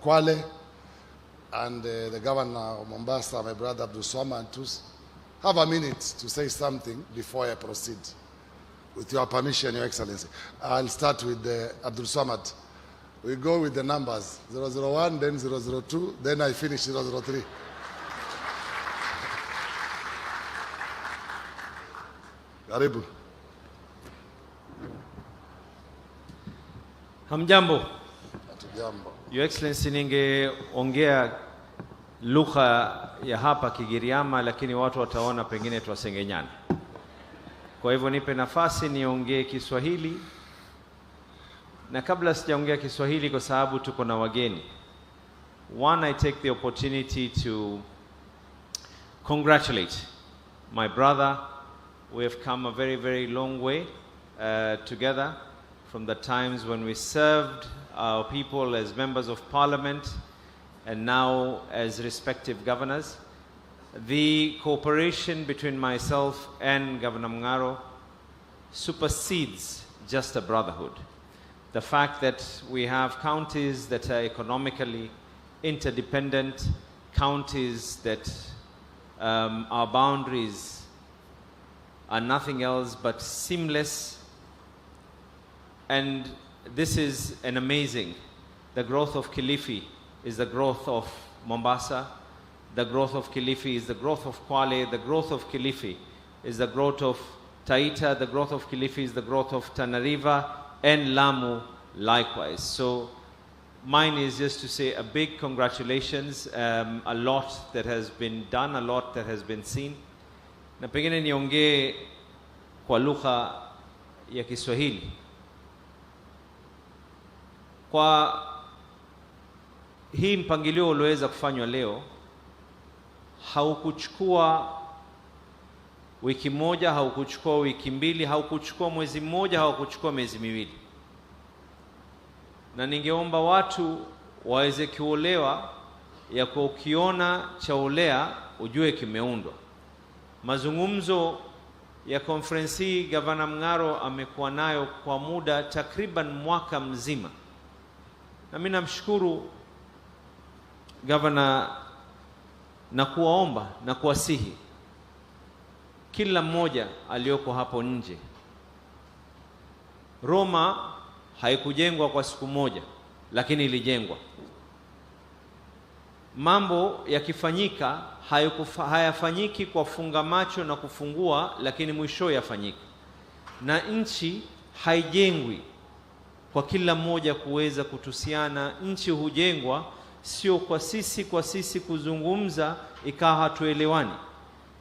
Kwale, and the governor of Mombasa, my brother Abdul Swamad, to have a minute to say something before I proceed. With your permission, Your Excellency. I'll start with Abdul Swamad. We go with the numbers, 001, then 002, then I finish 003. Karibu. Hamjambo. Hatujambo. Your Excellency, ningeongea lugha ya hapa Kigiriama, lakini watu wataona pengine tuwasengenyana. Kwa hivyo nipe nafasi niongee Kiswahili. Na kabla sijaongea Kiswahili kwa sababu tuko na wageni. One, I take the opportunity to congratulate my brother. We have come a very, very long way together from the times when we served our people as members of parliament and now as respective governors. The cooperation between myself and Governor Mungaro supersedes just a brotherhood. The fact that we have counties that are economically interdependent, counties that our boundaries are nothing else but seamless, and this is an amazing. The growth of Kilifi is the growth of Mombasa. The growth of Kilifi is the growth of Kwale. The growth of Kilifi is the growth of Taita. The growth of Kilifi is the growth of Tana River and Lamu likewise. So mine is just to say a big congratulations. A lot that has been done, a lot that has been seen. Na pengine niongee kwa lugha ya Kiswahili. Kwa hii mpangilio ulioweza kufanywa leo, haukuchukua wiki moja, haukuchukua wiki mbili, haukuchukua mwezi mmoja, haukuchukua miezi miwili. Na ningeomba watu waweze kuolewa ya kwa ukiona chaolea ujue kimeundwa. Mazungumzo ya conference hii Governor Mungaro amekuwa nayo kwa muda takriban mwaka mzima. Na mimi namshukuru Governor na kuwaomba na kuwasihi kila mmoja aliyoko hapo nje. Roma haikujengwa kwa siku moja, lakini ilijengwa. Mambo yakifanyika hayafanyiki kwa funga macho na kufungua, lakini mwisho yafanyika. Na nchi haijengwi kwa kila mmoja kuweza kutusiana. Nchi hujengwa sio kwa sisi kuzungumza ikawa hatuelewani,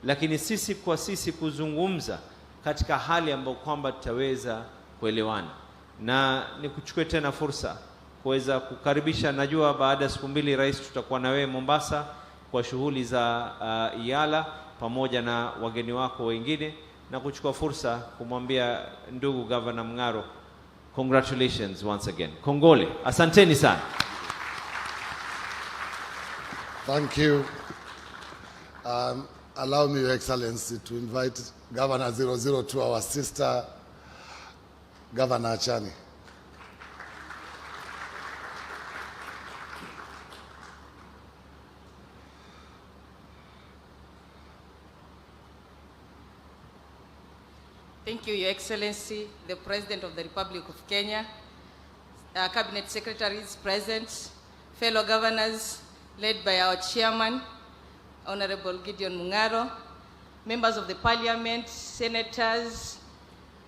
lakini sisi kwa sisi kuzungumza katika hali ambayo kwamba tutaweza kuelewana. Na nikuchukue tena fursa kuweza kukaribisha, najua baada ya siku mbili rais tutakuwa na wewe Mombasa kwa shughuli za Iala pamoja na wageni wako wengine, na kuchukua fursa kumwambia ndugu Governor Mungaro, congratulations once again. Kongole. Asanteni sana. Thank you. Allow me, Your Excellency, to invite Governor 002, our sister, Governor Achani. Thank you, Your Excellency, the President of the Republic of Kenya, Cabinet Secretaries present, fellow governors, led by our Chairman, Honorable Gideon Mungaro, members of the Parliament, senators,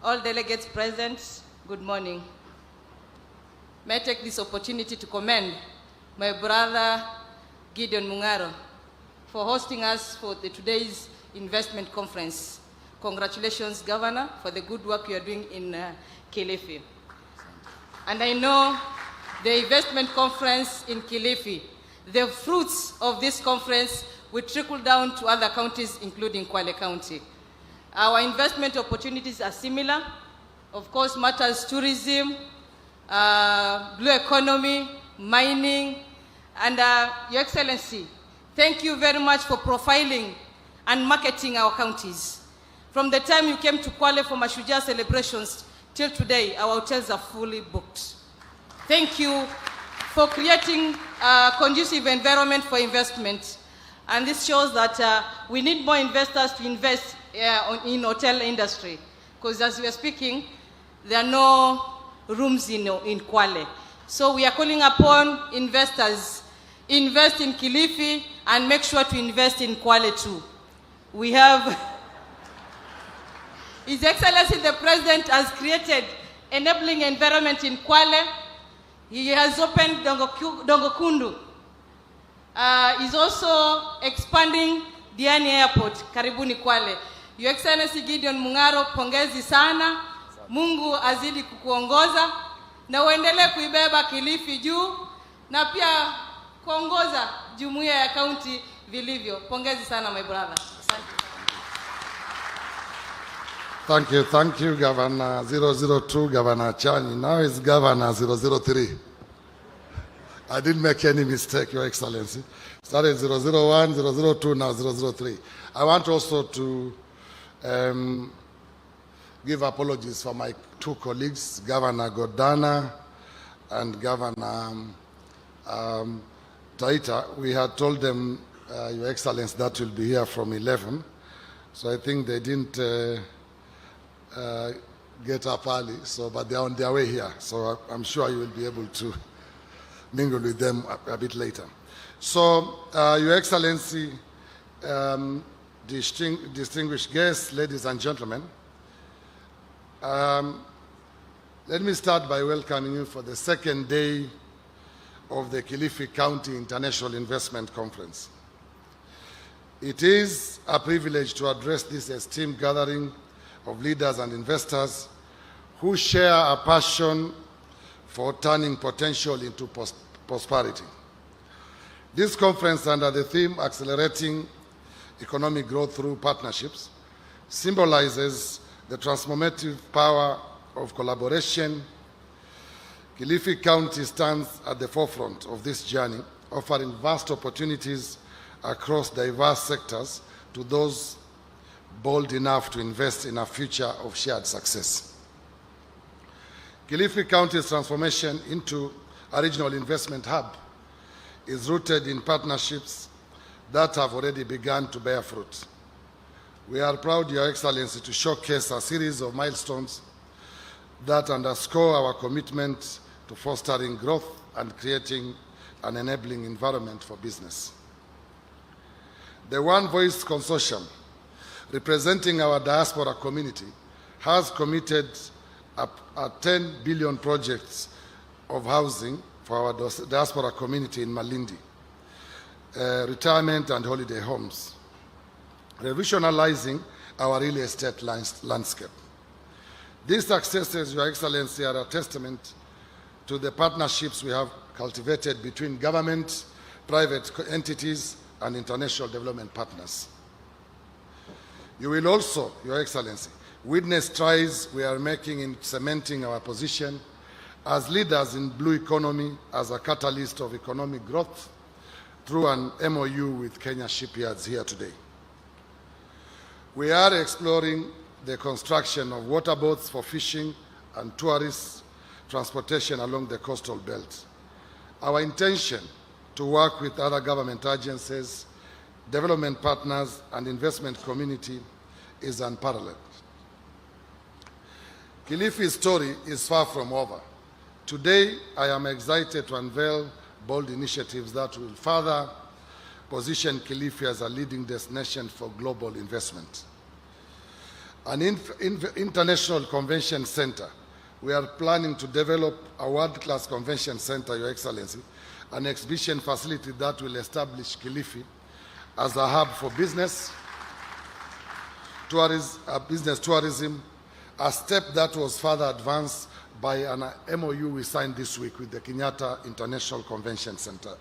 all delegates present, good morning. May I take this opportunity to commend my brother Gideon Mungaro for hosting us for today's investment conference. Congratulations, Governor, for the good work you are doing in Kilifi. And I know the investment conference in Kilifi, the fruits of this conference will trickle down to other counties, including Kwale County. Our investment opportunities are similar. Of course, matters tourism, blue economy, mining, and Your Excellency, thank you very much for profiling and marketing our counties. From the time you came to Kwale for Mashujaa celebrations till today, our hotels are fully booked. Thank you for creating conducive environment for investment. And this shows that we need more investors to invest in hotel industry. Because as we are speaking, there are no rooms in Kwale. So we are calling upon investors, invest in Kilifi and make sure to invest in Kwale too. We have, His Excellency the President has created enabling environment in Kwale. He has opened Dongokundu. He's also expanding Diani Airport, karibuni Kwale. Your Excellency Gideon Mungaro, pongezi sana. Mungu azidi kukuongoza na uendelee kuibeba Kilifi juu na pia kuongoza jumuiya ya kaunti vilivyo. Pongezi sana my brother. Thank you, Governor 002, Governor Chani. Now it's Governor 003. I didn't make any mistake, Your Excellency. Started 001, 002, now 003. I want also to give apologies for my two colleagues, Governor Godana and Governor Taita. We had told them, Your Excellency, that will be here from 11. So I think they didn't get up early, but they're on their way here. So I'm sure you will be able to mingle with them a bit later. So, Your Excellency, distinguished guests, ladies and gentlemen, let me start by welcoming you for the second day of the Kilifi County International Investment Conference. It is a privilege to address this esteemed gathering of leaders and investors who share a passion for turning potential into prosperity. This conference, under the theme Accelerating Economic Growth Through Partnerships, symbolizes the transformative power of collaboration. Kilifi County stands at the forefront of this journey, offering vast opportunities across diverse sectors to those bold enough to invest in a future of shared success. Kilifi County's transformation into a regional investment hub is rooted in partnerships that have already begun to bear fruit. We are proud, Your Excellency, to showcase a series of milestones that underscore our commitment to fostering growth and creating an enabling environment for business. The One Voice Consortium, representing our diaspora community, has committed a 10 billion projects of housing for our diaspora community in Malindi, retirement and holiday homes, revolutionizing our real estate landscape. These successes, Your Excellency, are a testament to the partnerships we have cultivated between government, private entities, and international development partners. You will also, Your Excellency, witness strides we are making in cementing our position as leaders in blue economy as a catalyst of economic growth through an MOU with Kenya Shipyards here today. We are exploring the construction of water boats for fishing and tourist transportation along the coastal belt. Our intention to work with other government agencies, development partners, and investment community is unparalleled. Kilifi's story is far from over. Today, I am excited to unveil bold initiatives that will further position Kilifi as a leading destination for global investment. An international convention center. We are planning to develop a world-class convention center, Your Excellency, an exhibition facility that will establish Kilifi as a hub for business tourism, a step that was further advanced by an MOU we signed this week with the Kenyatta International Convention Center,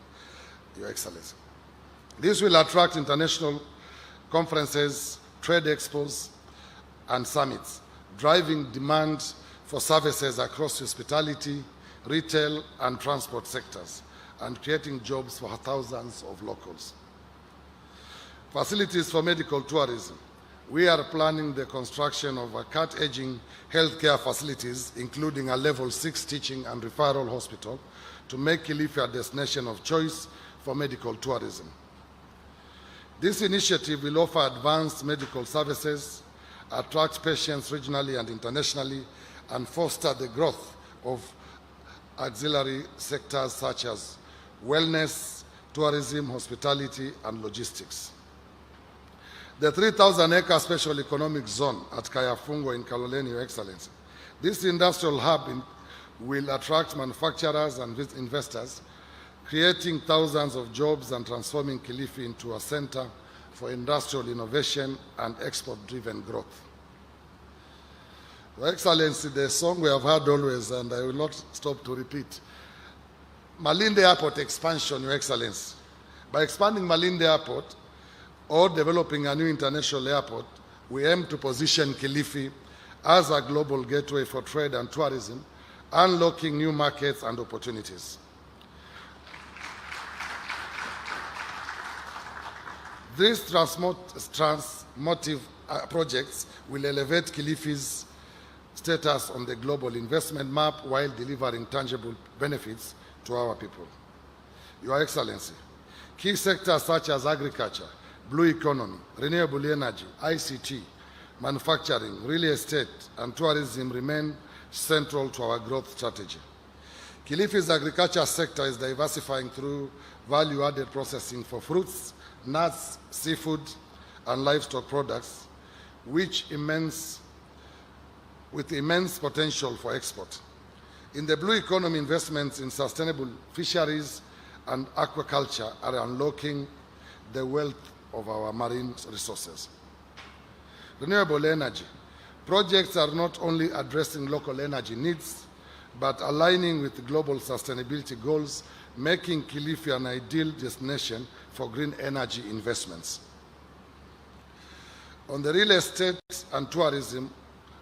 Your Excellency. This will attract international conferences, trade expos, and summits, driving demand for services across hospitality, retail, and transport sectors, and creating jobs for thousands of locals. Facilities for medical tourism. we are planning the construction of a cut-edging healthcare facilities, including a level 6 teaching and referral hospital, to make Kilifi a destination of choice for medical tourism. This initiative will offer advanced medical services, attract patients regionally and internationally, and foster the growth of auxiliary sectors such as wellness, tourism, hospitality, and logistics. The 3,000-acre special economic zone at Kayafungo in Kaloleni, Your Excellency. This industrial hub will attract manufacturers and investors, creating thousands of jobs and transforming Kilifi into a center for industrial innovation and export-driven growth. Your Excellency, the song we have heard always, and I will not stop to repeat, Malindi Airport expansion, Your Excellency. By expanding Malindi Airport or developing a new international airport, we aim to position Kilifi as a global gateway for trade and tourism, unlocking new markets and opportunities. These transformative projects will elevate Kilifi's status on the global investment map while delivering tangible benefits to our people. Your Excellency, key sectors such as agriculture, blue economy, renewable energy, ICT, manufacturing, real estate, and tourism remain central to our growth strategy. Kilifi's agriculture sector is diversifying through value-added processing for fruits, nuts, seafood, and livestock products, with immense potential for export. In the blue economy, investments in sustainable fisheries and aquaculture are unlocking the wealth of our marine resources. Renewable energy. Projects are not only addressing local energy needs, but aligning with global sustainability goals, making Kilifi an ideal destination for green energy investments. On the real estate and tourism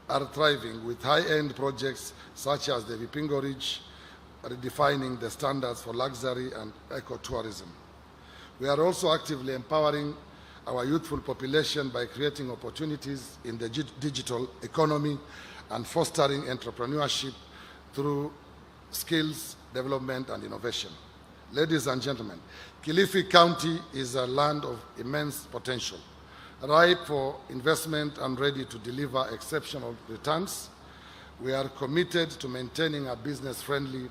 are thriving with high-end projects such as the Vipingo Ridge, redefining the standards for luxury and ecotourism. We are also actively empowering our youthful population by creating opportunities in the digital economy and fostering entrepreneurship through skills development and innovation. Ladies and gentlemen, Kilifi County is a land of immense potential, ripe for investment and ready to deliver exceptional returns. We are committed to maintaining a business-friendly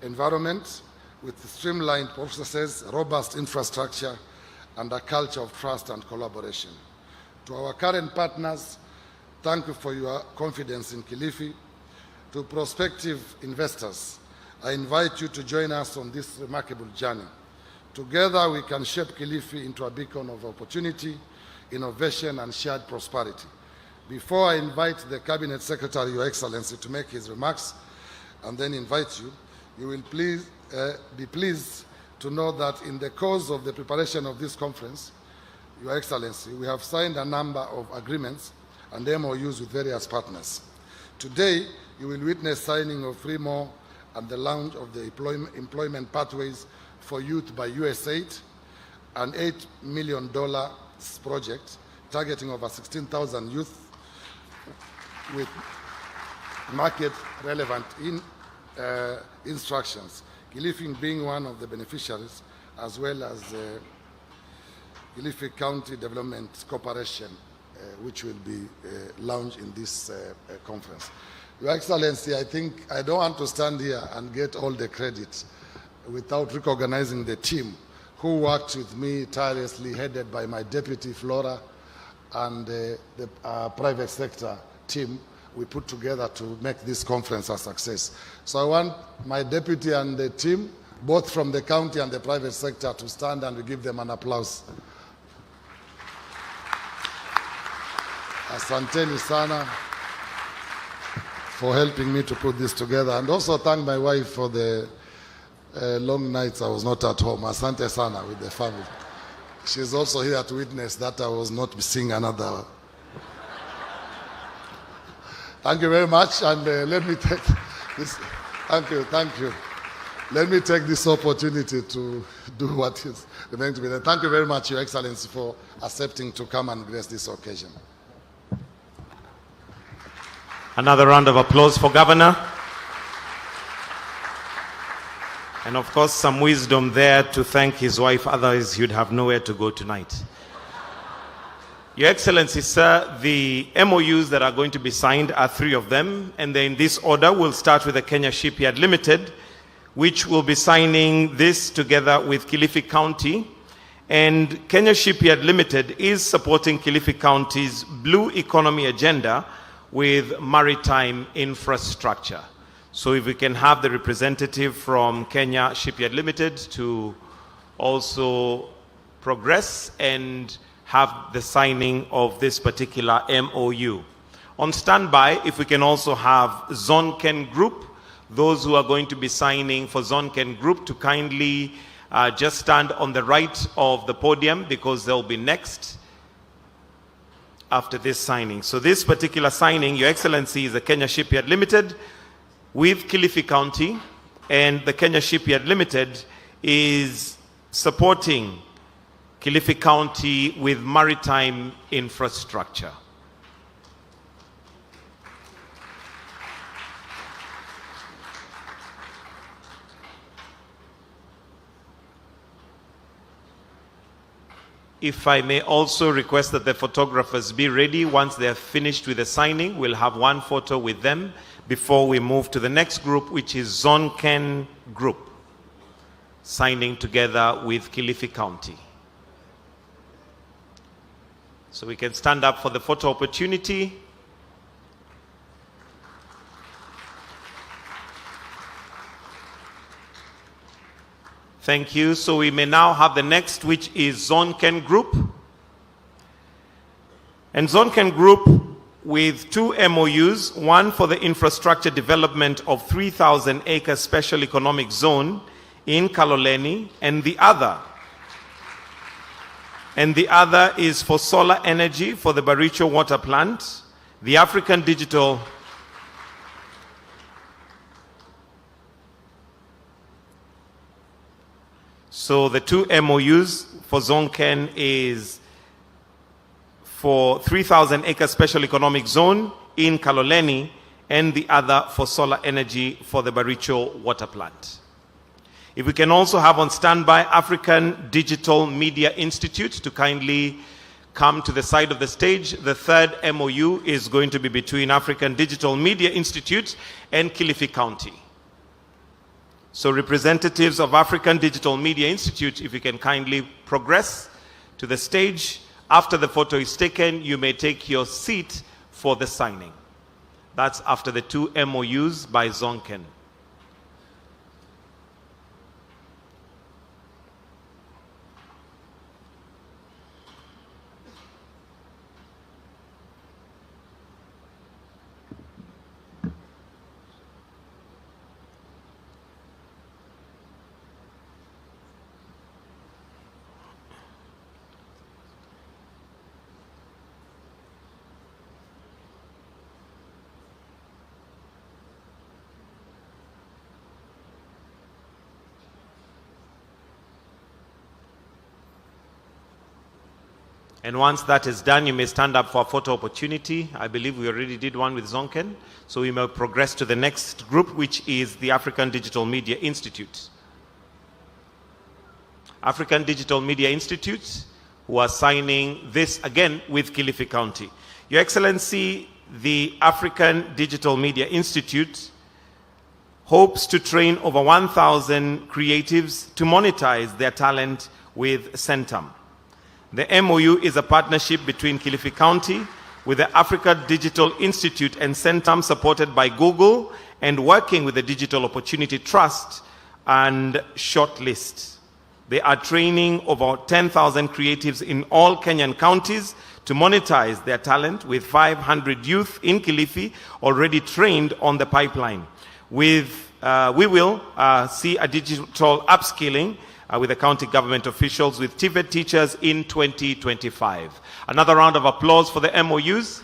environment with streamlined processes, robust infrastructure, and a culture of trust and collaboration. To our current partners, thank you for your confidence in Kilifi. To prospective investors, I invite you to join us on this remarkable journey. Together, we can shape Kilifi into a beacon of opportunity, innovation, and shared prosperity. Before I invite the Cabinet Secretary, Your Excellency, to make his remarks, and then invite you, you will be pleased to know that in the course of the preparation of this conference, Your Excellency, we have signed a number of agreements and MOUs with various partners. Today, you will witness signing of 3 more and the launch of the employment pathways for youth by USAID, an $8 million project targeting over 16,000 youth with market-relevant instructions, Kilifi being one of the beneficiaries, as well as Kilifi County Development Corporation, which will be launched in this conference. Your Excellency, I think I don't want to stand here and get all the credit without recognizing the team who worked with me tirelessly, headed by my deputy Flora and the private sector team we put together to make this conference a success. So I want my deputy and the team, both from the county and the private sector, to stand and we give them an applause. Asanteni sana for helping me to put this together, and also thank my wife for the long nights I was not at home. Asante sana with the family. She's also here to witness that I was not missing another. Thank you very much, and let me take this. Thank you. let me take this opportunity to do what is going to be done. Thank you very much, Your Excellency, for accepting to come and grace this occasion. Another round of applause for Governor. And of course, some wisdom there to thank his wife, otherwise he'd have nowhere to go tonight. Your Excellency, sir, the MOUs that are going to be signed are 3 of them, and then in this order, we'll start with the Kenya Shipyard Limited, which will be signing this together with Kilifi County. And Kenya Shipyard Limited is supporting Kilifi County's blue economy agenda with maritime infrastructure. So if we can have the representative from Kenya Shipyard Limited to also progress and have the signing of this particular MOU. On standby, if we can also have Zonken Group, those who are going to be signing for Zonken Group to kindly just stand on the right of the podium because they'll be next after this signing. So this particular signing, Your Excellency, is the Kenya Shipyard Limited with Kilifi County, and the Kenya Shipyard Limited is supporting Kilifi County with maritime infrastructure. If I may also request that the photographers be ready once they are finished with the signing. We'll have one photo with them before we move to the next group, which is Zonken Group, signing together with Kilifi County. So we can stand up for the photo opportunity. Thank you. So we may now have the next, which is Zonken Group. And Zonken Group with 2 MOUs, one for the infrastructure development of 3,000-acre special economic zone in Kaloleni, and the other is for solar energy for the Baricho water plant. The African Digital So the 2 MOUs for Zonken is for 3,000-acre special economic zone in Kaloleni, and the other for solar energy for the Baricho water plant. If we can also have on standby African Digital Media Institute to kindly come to the side of the stage. The 3rd MOU is going to be between African Digital Media Institute and Kilifi County. So representatives of African Digital Media Institute, if you can kindly progress to the stage. After the photo is taken, you may take your seat for the signing. That's after the 2 MOUs by Zonken. And once that is done, you may stand up for a photo opportunity. I believe we already did one with Zonken. So we may progress to the next group, which is the African Digital Media Institute. African Digital Media Institute, who are signing this again with Kilifi County. Your Excellency, the African Digital Media Institute hopes to train over 1,000 creatives to monetize their talent with Centum. The MOU is a partnership between Kilifi County with the Africa Digital Institute and Centum, supported by Google and working with the Digital Opportunity Trust and Shortlist. They are training over 10,000 creatives in all Kenyan counties to monetize their talent, with 500 youth in Kilifi already trained on the pipeline. We will see a digital upskilling with the county government officials with TVET teachers in 2025. Another round of applause for the MOUs.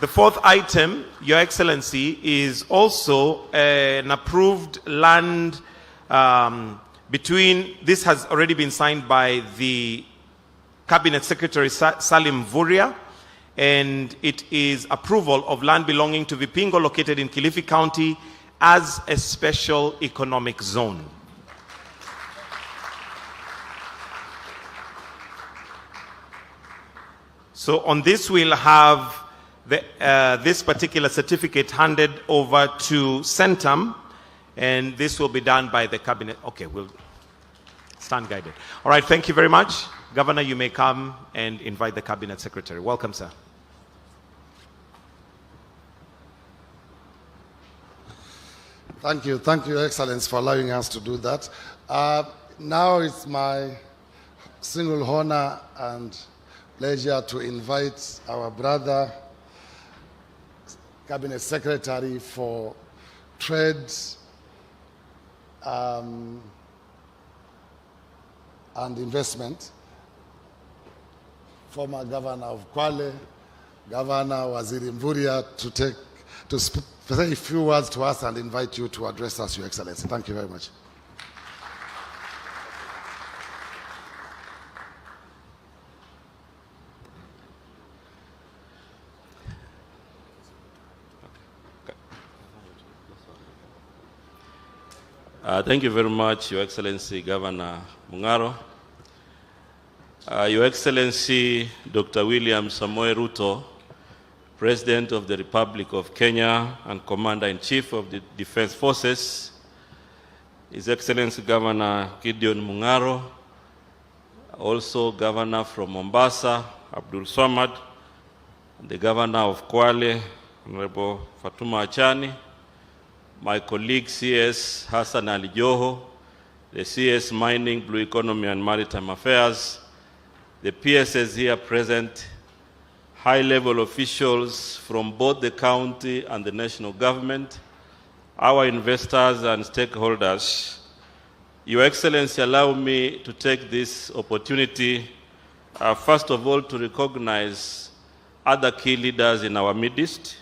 The fourth item, Your Excellency, is also an approved land this has already been signed by the Cabinet Secretary Salim Vuria, and it is approval of land belonging to Vipingo located in Kilifi County as a special economic zone. So on this, we'll have this particular certificate handed over to Centum, and this will be done by the Cabinet. Okay, we'll stand guided. All right, thank you very much. Governor, you may come and invite the Cabinet Secretary. Welcome, sir. Thank you, Your Excellency, for allowing us to do that. Now it's my single honor and pleasure to invite our brother, Cabinet Secretary for Trade and Investment, former Governor of Kwale, Governor Waziri Mvuria, to say a few words to us and invite you to address us, Your Excellency. Thank you very much. Thank you very much, Your Excellency Governor Mungaro. Your Excellency Dr. William Samoei Ruto, President of the Republic of Kenya and Commander-in-Chief of the Defense Forces, His Excellency Governor Gideon Mungaro, also Governor from Mombasa, Abdul Swamad, the Governor of Kwale, Honorable Fatuma Achani, my colleague CS Hassan Ali Joho, the CS Mining, Blue Economy and Maritime Affairs, the PSS here present, high-level officials from both the county and the national government, our investors and stakeholders. Your Excellency, allow me to take this opportunity, first of all, to recognize other key leaders in our midst.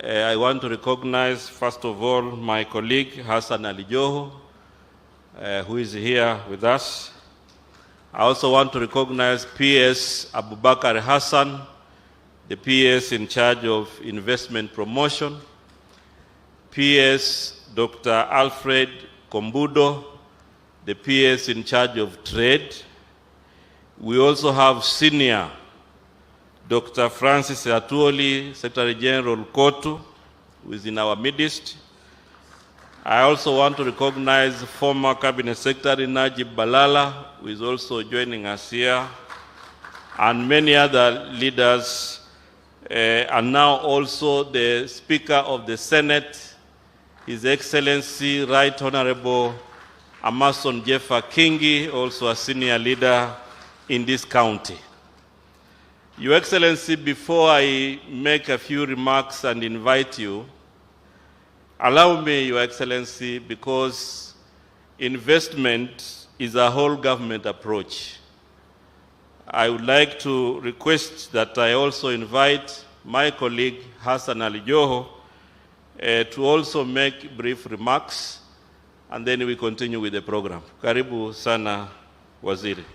I want to recognize, first of all, my colleague Hassan Ali Joho, who is here with us. I also want to recognize PS Abubakar Hassan, the PS in charge of investment promotion, PS Dr. Alfred Kombudo, the PS in charge of trade. We also have senior Dr. Francis Atuoli, Secretary General Kotu, who is in our midst. I also want to recognize former Cabinet Secretary Najib Balala, who is also joining us here, and many other leaders, and now also the Speaker of the Senate, His Excellency Right Honorable Amason Jeffa Kingi, also a senior leader in this county. Your Excellency, before I make a few remarks and invite you, allow me, Your Excellency, because investment is a whole government approach. I would like to request that I also invite my colleague Hassan Ali Joho to also make brief remarks, and then we continue with the program. Karibu sana, Waziri.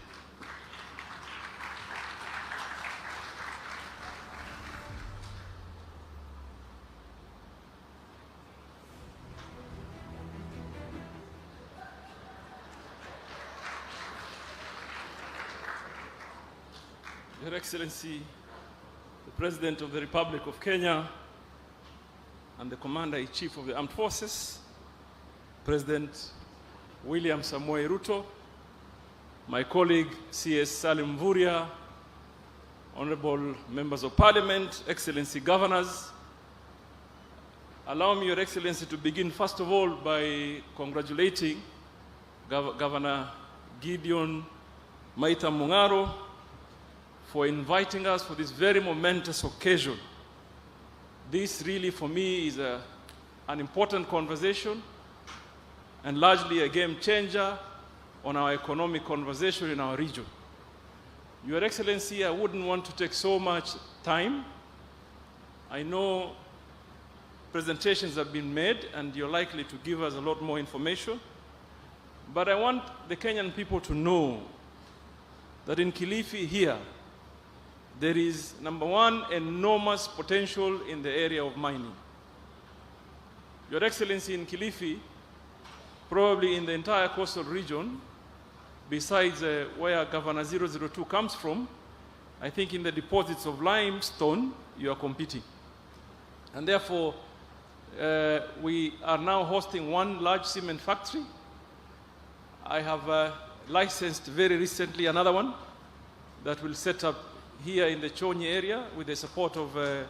Your Excellency, the President of the Republic of Kenya and the Commander-in-Chief of the Armed Forces, President William Samoei Ruto, my colleague CS Salim Vuria, Honorable Members of Parliament, Excellency Governors, allow me, Your Excellency, to begin first of all by congratulating Governor Gideon Maita Mungaro for inviting us for this very momentous occasion. This really, for me, is an important conversation and largely a game changer on our economic conversation in our region. Your Excellency, I wouldn't want to take so much time, I know presentations have been made and you're likely to give us a lot more information. But I want the Kenyan people to know that in Kilifi here, there is, number one, enormous potential in the area of mining. Your Excellency, in Kilifi, probably in the entire coastal region, besides where Governor 002 comes from, I think in the deposits of limestone, you are competing. And therefore, we are now hosting one large cement factory. I have licensed very recently another one that will set up here in the Chonyi area with the support of the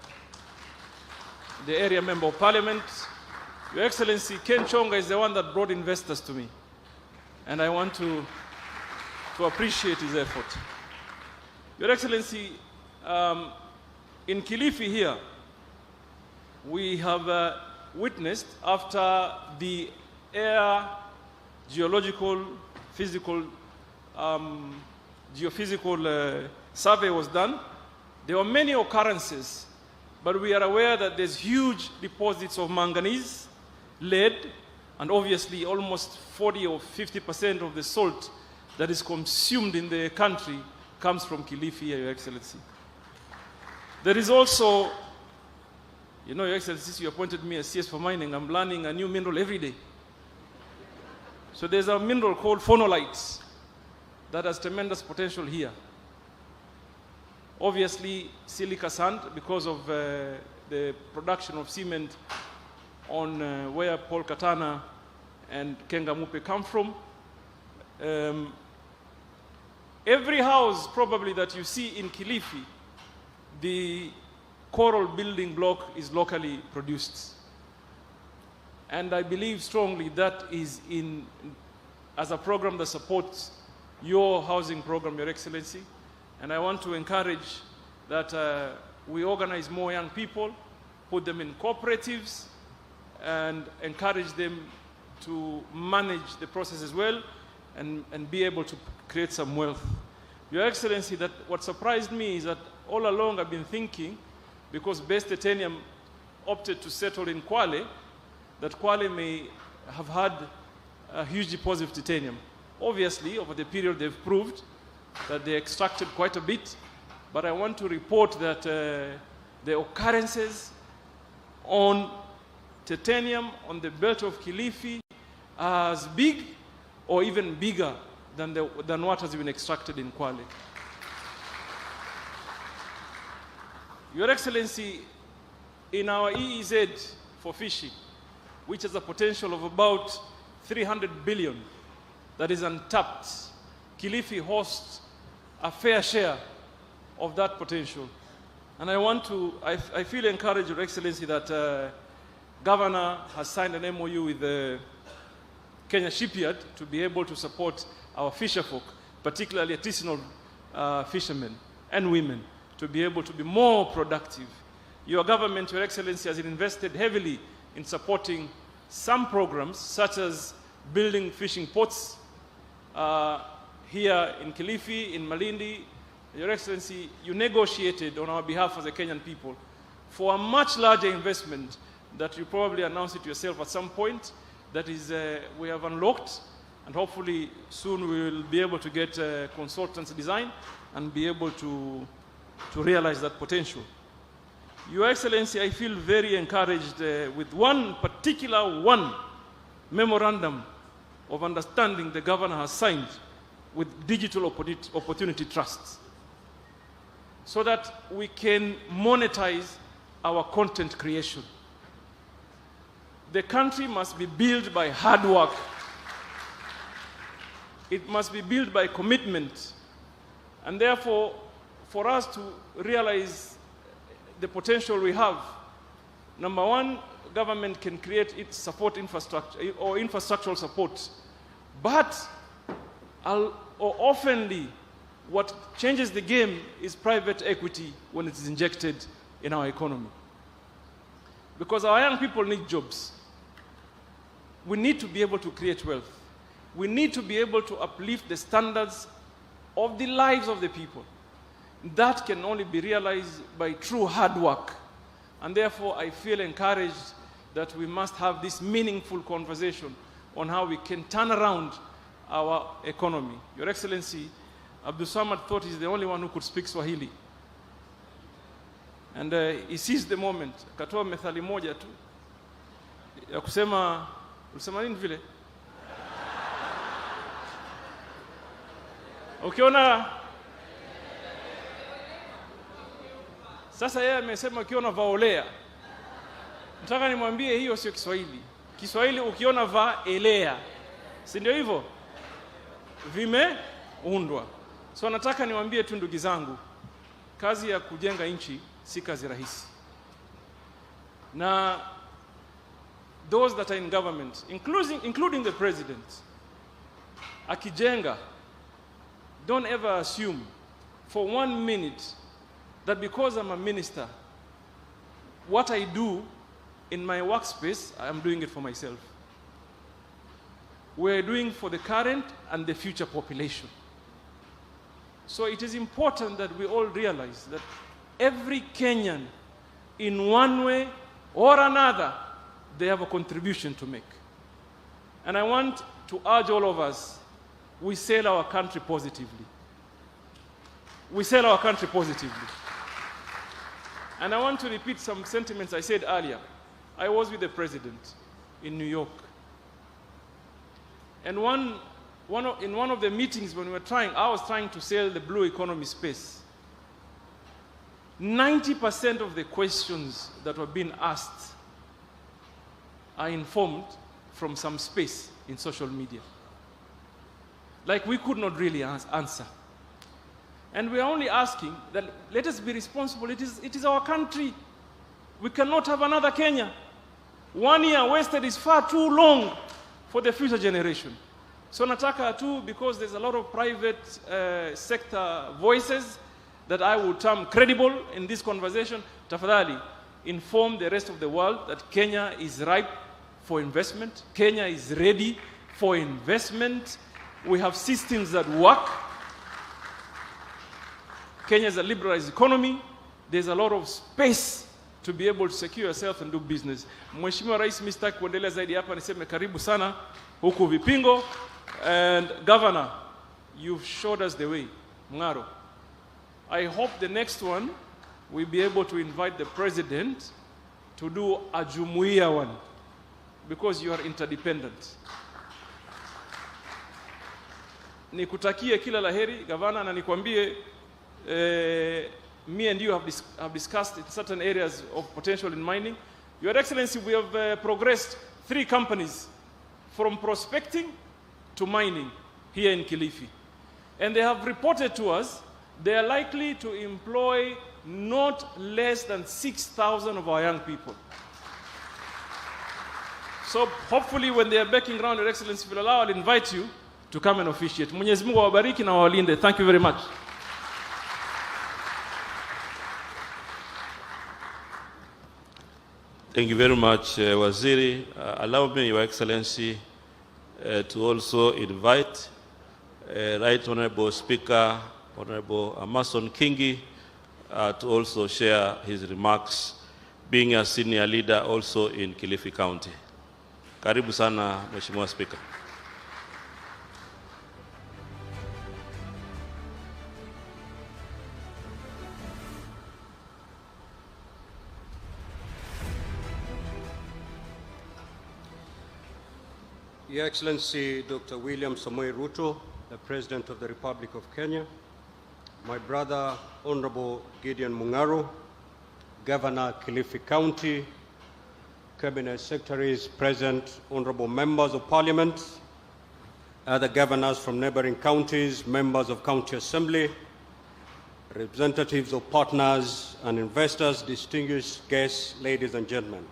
area member of parliament. Your Excellency, Ken Chonga is the one that brought investors to me. And I want to appreciate his effort. Your Excellency, in Kilifi here, we have witnessed after the air geological, physical, geophysical survey was done, there were many occurrences, but we are aware that there's huge deposits of manganese, lead, and obviously almost 40 or 50% of the salt that is consumed in the country comes from Kilifi, Your Excellency. There is also, you know, Your Excellency, since you appointed me as CS for mining, I'm learning a new mineral every day. So there's a mineral called phonolite that has tremendous potential here. Obviously, silica sand, because of the production of cement on where Paul Katana and Kengamupe come from. Every house probably that you see in Kilifi, the coral building block is locally produced. And I believe strongly that is as a program that supports your housing program, Your Excellency. And I want to encourage that we organize more young people, put them in cooperatives, and encourage them to manage the process as well and be able to create some wealth. Your Excellency, that what surprised me is that all along I've been thinking, because Base Titanium opted to settle in Kwale, that Kwale may have had a huge deposit of titanium. Obviously, over the period they've proved that they extracted quite a bit, but I want to report that the occurrences on titanium on the belt of Kilifi are as big or even bigger than what has been extracted in Kwale. Your Excellency, in our EEZ for fishing, which has a potential of about 300 billion that is untapped, Kilifi hosts a fair share of that potential. And I feel encouraged, Your Excellency, that Governor has signed an MOU with the Kenya Shipyard to be able to support our fisherfolk, particularly artisanal fishermen and women, to be able to be more productive. Your government, Your Excellency, has invested heavily in supporting some programs, such as building fishing ports here in Kilifi, in Malindi. Your Excellency, you negotiated on our behalf as the Kenyan people for a much larger investment that you probably announced it yourself at some point. That is, we have unlocked, and hopefully soon we will be able to get consultants design and be able to realize that potential. Your Excellency, I feel very encouraged with one memorandum of understanding the governor has signed with Digital Opportunity Trusts, so that we can monetize our content creation. The country must be built by hard work. It must be built by commitment. And therefore, for us to realize the potential we have, number one, government can create its support infrastructure or infrastructural support. But oftenly, what changes the game is private equity when it is injected in our economy. Because our young people need jobs. We need to be able to create wealth. We need to be able to uplift the standards of the lives of the people. That can only be realized by true hard work, And therefore, I feel encouraged that we must have this meaningful conversation on how we can turn around our economy. Your Excellency, Abdul Samad thought he's the only one who could speak Swahili. And he seized the moment. Akatoa methali moja tu ya kusema, ulisema nini vile? Ukiona sasa yeye amesema ukiona vaolea. Nataka nimwambie hiyo sio Kiswahili. Kiswahili ukiona vaelea. Si ndio hivyo? Vimeundwa. So nataka niwaambie tu ndugu zangu, kazi ya kujenga nchi si kazi rahisi. Na those that are in government, including the president, akijenga, don't ever assume for 1 minute that because I'm a minister, what I do in my workspace, I am doing it for myself. We're doing for the current and the future population. So it is important that we all realize that every Kenyan, in one way or another, they have a contribution to make. And I want to urge all of us, we sell our country positively. We sell our country positively. And I want to repeat some sentiments I said earlier. I was with the president in New York. And in one of the meetings when I was trying to sell the blue economy space. 90% of the questions that were being asked are informed from some space in social media. Like we could not really answer. And we are only asking that let us be responsible. It is our country. We cannot have another Kenya. 1 year wasted is far too long for the future generation. So nataka too, because there's a lot of private sector voices that I would term credible in this conversation, tafadhali, inform the rest of the world that Kenya is ripe for investment. Kenya is ready for investment. We have systems that work. Kenya is a liberalized economy. There's a lot of space to be able to secure yourself and do business. Mheshimiwa Rais, Mr. kuendelea zaidi hapa niseme karibu sana huku Vipingo. And Governor, you've showed us the way. Mngaro. I hope the next one we'll be able to invite the president to do a Jumuiya one because you are interdependent. Nikutakie kila laheri, Governor, na nikwambie me and you have discussed in certain areas of potential in mining. Your Excellency, we have progressed 3 companies from prospecting to mining here in Kilifi. And they have reported to us they are likely to employ not less than 6,000 of our young people. So hopefully when they are backing around, Your Excellency, will allow, I'll invite you to come and officiate. Mwenyezi Mungu awabariki na awalinde. Thank you very much. Thank you very much, Waziri. Allow me, Your Excellency, to also invite Right Honorable Speaker, Honorable Amason Kingi, to also share his remarks, being a senior leader also in Kilifi County. Karibu sana, Mheshimiwa Speaker. Your Excellency Dr. William Samoei Ruto, the President of the Republic of Kenya, my brother Honorable Gideon Mungaro, Governor Kilifi County, Cabinet Secretaries present, Honorable Members of Parliament, other governors from neighboring counties, members of County Assembly, representatives of partners and investors, distinguished guests, ladies and gentlemen.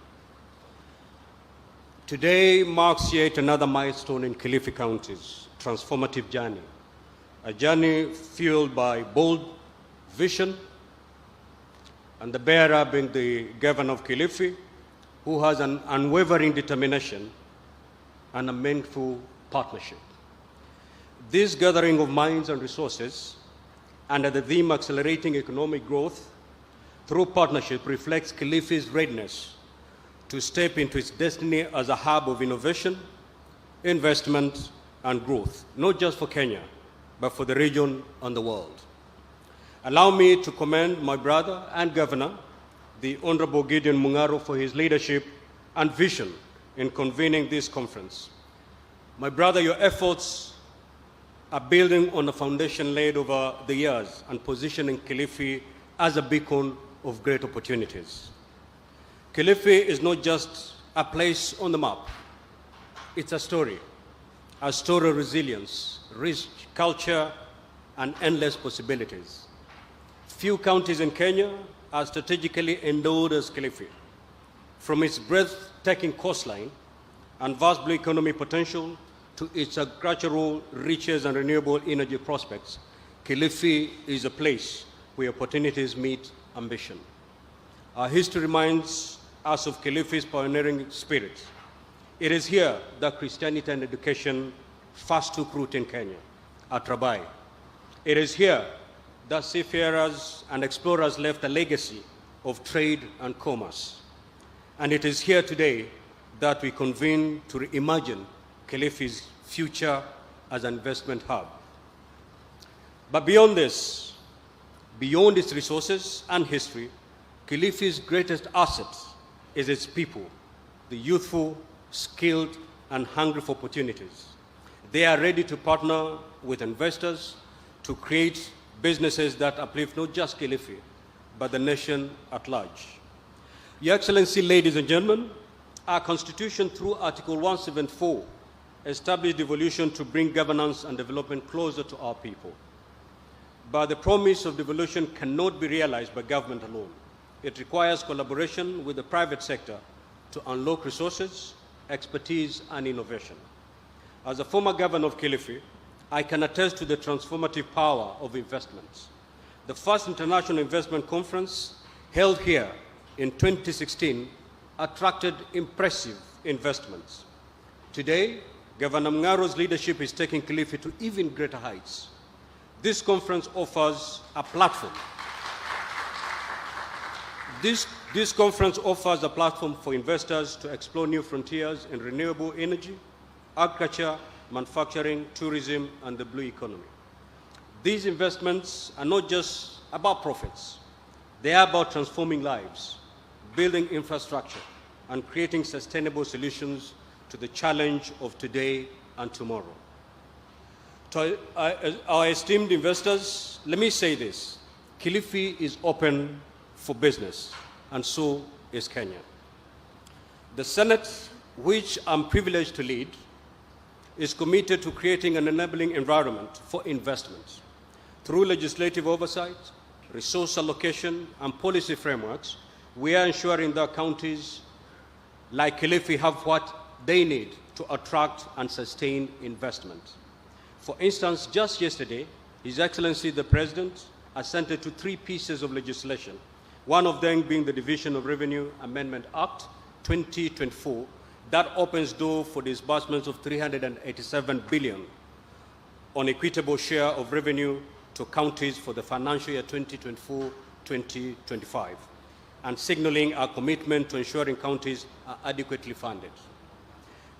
Today marks yet another milestone in Kilifi County's transformative journey, a journey fueled by bold vision, and the bearer being the Governor of Kilifi, who has an unwavering determination and a meaningful partnership. This gathering of minds and resources under the theme Accelerating Economic Growth through partnership reflects Kilifi's readiness to step into its destiny as a hub of innovation, investment, and growth, not just for Kenya, but for the region and the world. Allow me to commend my brother and governor, the Honorable Gideon Mungaro, for his leadership and vision in convening this conference. My brother, your efforts are building on a foundation laid over the years and positioning Kilifi as a beacon of great opportunities. Kilifi is not just a place on the map, it's a story of resilience, rich culture, and endless possibilities. Few counties in Kenya are strategically endowed as Kilifi. From its breathtaking coastline and vast blue economy potential to its agricultural riches and renewable energy prospects, Kilifi is a place where opportunities meet ambition. Our history reminds us of Kilifi's pioneering spirit. It is here that Christianity and education first took root in Kenya, at Rabai. It is here that seafarers and explorers left a legacy of trade and commerce. And it is here today that we convene to reimagine Kilifi's future as an investment hub. But beyond this, beyond its resources and history, Kilifi's greatest asset is its people, the youthful, skilled, and hungry for opportunities. They are ready to partner with investors to create businesses that uplift not just Kilifi, but the nation at large. Your Excellency, ladies and gentlemen, our Constitution, through Article 174, established devolution to bring governance and development closer to our people. But the promise of devolution cannot be realized by government alone. It requires collaboration with the private sector to unlock resources, expertise, and innovation. As a former governor of Kilifi, I can attest to the transformative power of investments. The first international investment conference held here in 2016 attracted impressive investments. Today, Governor Mungaro's leadership is taking Kilifi to even greater heights. This conference offers a platform. This conference offers a platform for investors to explore new frontiers in renewable energy, agriculture, manufacturing, tourism, and the blue economy. These investments are not just about profits. They are about transforming lives, building infrastructure, and creating sustainable solutions to the challenge of today and tomorrow. To our esteemed investors, let me say this. Kilifi is open for business, and so is Kenya. The Senate, which I'm privileged to lead, is committed to creating an enabling environment for investments. Through legislative oversight, resource allocation, and policy frameworks, we are ensuring that counties like Kilifi have what they need to attract and sustain investment. For instance, just yesterday, His Excellency the President assented to 3 pieces of legislation, one of them being the Division of Revenue Amendment Act 2024, that opens door for disbursements of 387 billion on equitable share of revenue to counties for the financial year 2024-2025, and signaling our commitment to ensuring counties are adequately funded.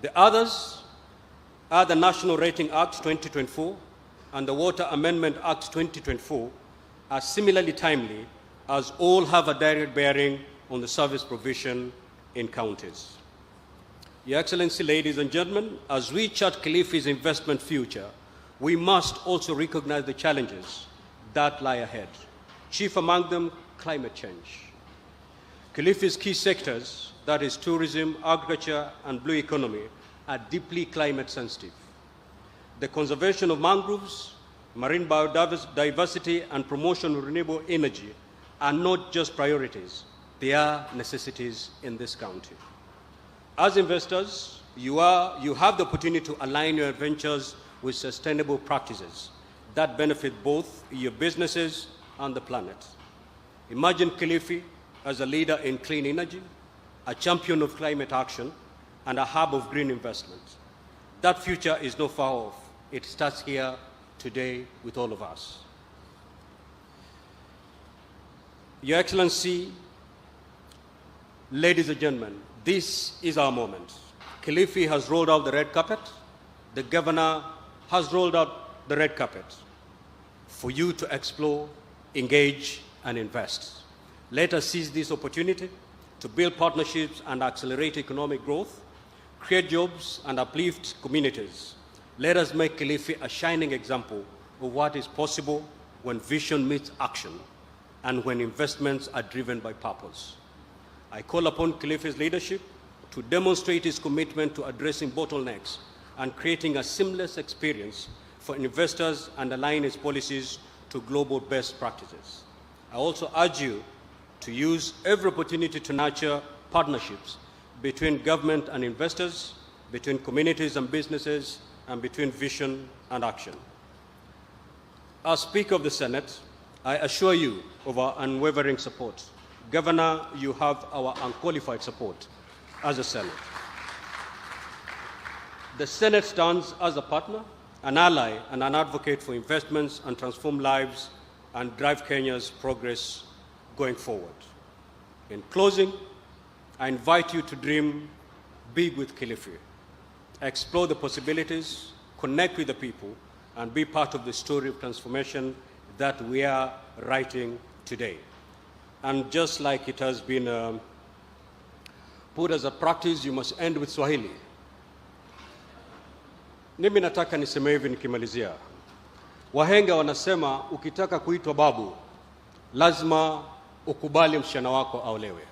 The others are the National Rating Act 2024 and the Water Amendment Act 2024 are similarly timely, as all have a direct bearing on the service provision in counties. Your Excellency, ladies and gentlemen, as we chart Kilifi's investment future, we must also recognize the challenges that lie ahead. Chief among them, climate change. Kilifi's key sectors, that is tourism, agriculture, and blue economy, are deeply climate sensitive. The conservation of mangroves, marine biodiversity, and promotion of renewable energy are not just priorities, they are necessities in this county. As investors, you have the opportunity to align your ventures with sustainable practices that benefit both your businesses and the planet. Imagine Kilifi as a leader in clean energy, a champion of climate action, and a hub of green investment. That future is not far off. It starts here today with all of us. Your Excellency, ladies and gentlemen, this is our moment. Kilifi has rolled out the red carpet. The governor has rolled out the red carpet for you to explore, engage, and invest. Let us seize this opportunity to build partnerships and accelerate economic growth, create jobs, and uplift communities. Let us make Kilifi a shining example of what is possible when vision meets action and when investments are driven by purpose. I call upon Kilifi's leadership to demonstrate its commitment to addressing bottlenecks and creating a seamless experience for investors and align its policies to global best practices. I also urge you to use every opportunity to nurture partnerships between government and investors, between communities and businesses, and between vision and action. As Speaker of the Senate, I assure you of our unwavering support. Governor, you have our unqualified support as a Senate. The Senate stands as a partner, an ally, and an advocate for investments and transform lives and drive Kenya's progress going forward. In closing, I invite you to dream big with Kilifi. Explore the possibilities, connect with the people, and be part of the story of transformation that we are writing today. And just like it has been put as a practice, you must end with Swahili. Mimi nataka niseme hivi nikimalizia. Wahenga wanasema ukitaka kuitwa babu, lazima ukubali msichana wako aolewe.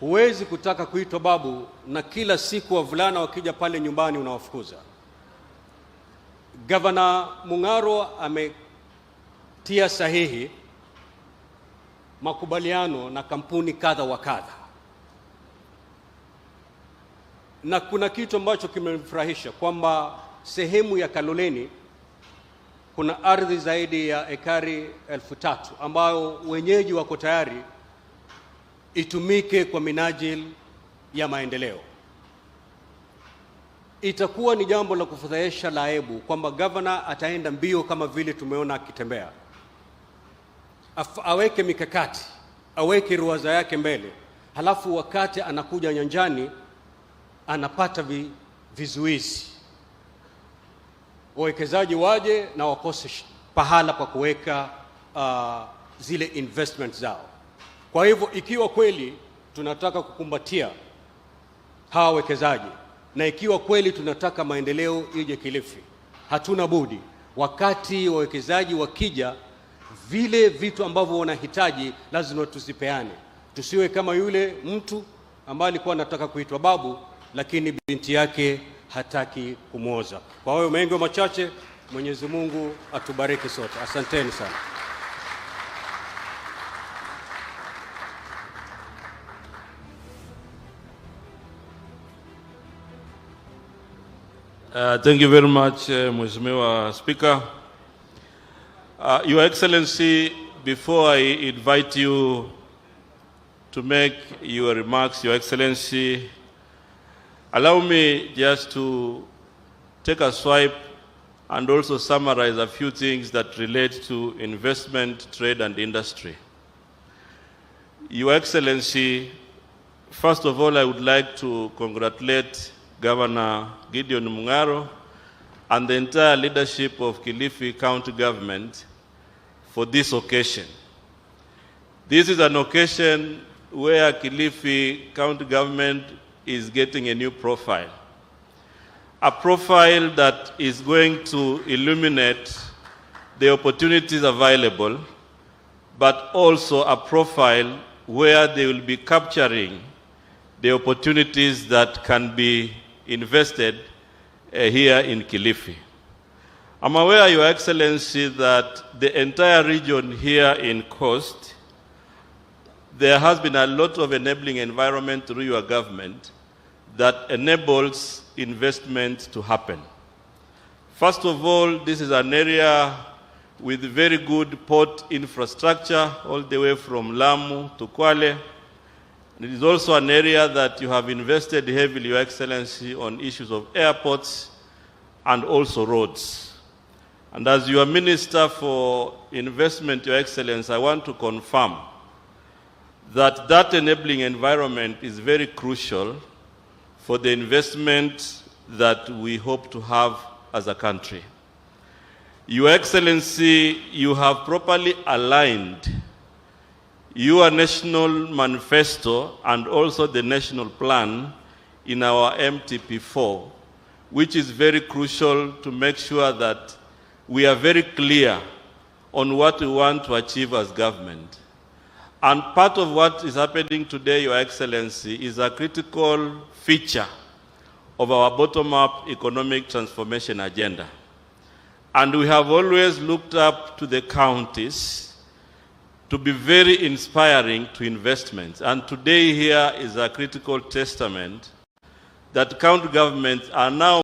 Huwezi kutaka kuitwa babu na kila siku wavulana wakija pale nyumbani unawafukuza. Governor Mung'aro ametia sahihi makubaliano na kampuni kadha wa kadha. Na kuna kitu ambacho kimemfurahisha kwamba sehemu ya Kaloleni kuna ardhi zaidi ya ekari 3,000 ambayo wenyeji wako tayari itumike kwa minajili ya maendeleo. Itakuwa ni jambo la kufadhaisha la aibu kwamba governor ataenda mbio kama vile tumeona akitembea. Aweke mikakati, aweke ruwaza yake mbele, halafu wakati anakuja nyanjani anapata vizuizi. Wawekezaji waje na wakose pahala pa kuweka zile investment zao. Kwa hivyo ikiwa kweli tunataka kukumbatia hawa wawekezaji na ikiwa kweli tunataka maendeleo ije Kilifi, hatuna budi wakati wawekezaji wakija, vile vitu ambavyo wanahitaji lazima tusipeane. Tusiwe kama yule mtu ambaye alikuwa anataka kuitwa babu lakini binti yake hataki kumwoza. Kwa hiyo mengi machache, Mwenyezi Mungu atubariki sote. Asanteni sana. Thank you very much, Mheshimiwa Speaker. Your Excellency, before I invite you to make your remarks, Your Excellency, allow me just to take a swipe and also summarize a few things that relate to investment, trade, and industry. Your Excellency, first of all, I would like to congratulate Governor Gideon Mung'aro and the entire leadership of Kilifi County Government for this occasion. This is an occasion where Kilifi County Government is getting a new profile. A profile that is going to illuminate the opportunities available, but also a profile where they will be capturing the opportunities that can be invested here in Kilifi. I'm aware, Your Excellency, that the entire region here in Coast, there has been a lot of enabling environment through your government that enables investment to happen. First of all, this is an area with very good port infrastructure all the way from Lamu to Kwale. And it is also an area that you have invested heavily, Your Excellency, on issues of airports and also roads. And as your Minister for Investment, Your Excellency, I want to confirm that that enabling environment is very crucial for the investment that we hope to have as a country. Your Excellency, you have properly aligned your national manifesto and also the national plan in our MTP4, which is very crucial to make sure that we are very clear on what we want to achieve as government. And part of what is happening today, Your Excellency, is a critical feature of our bottom-up economic transformation agenda. And we have always looked up to the counties to be very inspiring to investments. And today here is a critical testament that county governments are now